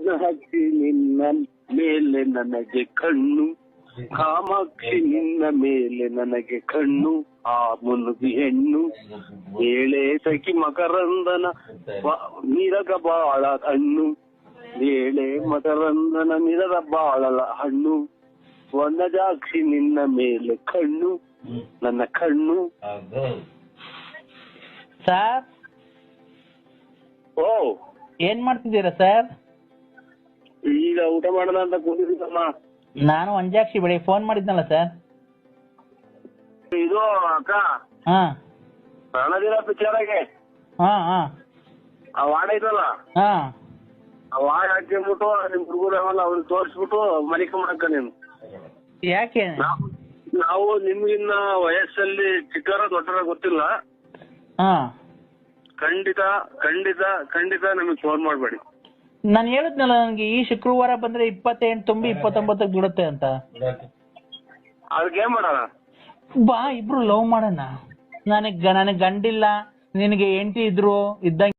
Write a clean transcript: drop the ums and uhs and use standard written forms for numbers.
ಮೀನಾಕ್ಷಿ ನಿನ್ನ ಮೇಲೆ ನನಗೆ ಕಣ್ಣು, ಕಾಮಾಕ್ಷಿ ನಿನ್ನ ಮೇಲೆ ನನಗೆ ಕಣ್ಣು, ಆ ಮುನುಗಿ ಹೆಣ್ಣು ಏಳೆ ಸಖಿ ಮಕರಂದನ ಮಿರಗ ಬಾಳ ಹಣ್ಣು, ಏಳೆ ಮಕರಂದನ ಮಿರಗ ಬಾಳಲ ಹಣ್ಣು, ವನಜಾಕ್ಷಿ ನಿನ್ನ ಮೇಲೆ ಕಣ್ಣು, ನನ್ನ ಕಣ್ಣು. ಸರ್ ಓ ಏನ್ ಮಾಡ್ತಿದ್ದೀರಾ ಸರ್? ಈಗ ಊಟ ಮಾಡೋಣ ಅಂತ ಕೂತಿದ್ದೀನಮ್ಮ. ನಾನು ಅಂಜಾಕ್ಷಿ ಬೆಳಿಗ್ಗೆ ಫೋನ್ ಮಾಡಿದ್ನಲ್ಲ ಸರ್. ಇದು ಅಕ್ಕ ಹಾ ರಣಧೀರ ಪಿಕ್ಚರಾಗೆ ಹಾ ಹಾ ಆ ವಾಡ ಐತಲ್ಲ, ಹಾ ಆ ವಾಡ ಹಾಕ್ಬಿಟ್ಟು ನಿಮ್ ಹುಡುಗರು ಅವಲ್ಲ ಅವ್ರಿಗೆ ತೋರಿಸ್ಬಿಟ್ಟು ಮಲಿಕೊಂಬಳಕ್ಕ ನೀನು. ಯಾಕೆ? ನಾವು ನಿಮ್ಗಿನ್ನ ವಯಸ್ಸಲ್ಲಿ ಚಿಕ್ಕವರ ದೊಡ್ಡರ ಗೊತ್ತಿಲ್ಲ. ಹಾ ಖಂಡಿತ ಖಂಡಿತ ಖಂಡಿತ ನಮಗೆ ಫೋನ್ ಮಾಡಬೇಡಿ. ನಾನು ಹೇಳಿದ್ನಲ್ಲ ನನಗೆ ಈ ಶುಕ್ರವಾರ ಬಂದ್ರೆ 28 ತುಂಬಿ 29 ಬಿಡುತ್ತೆ ಅಂತ. ಅದಕ್ಕೆ ಏನ್ ಮಾಡೋಣ? ಬಾ ಇಬ್ರು ಲವ್ ಮಾಡೋಣ. ನನಗೆ ಗಂಡಿಲ್ಲ, ನಿನಗೆ ಹೆಂಡತಿ ಇದ್ರು ಇದ್ದಂಗೆ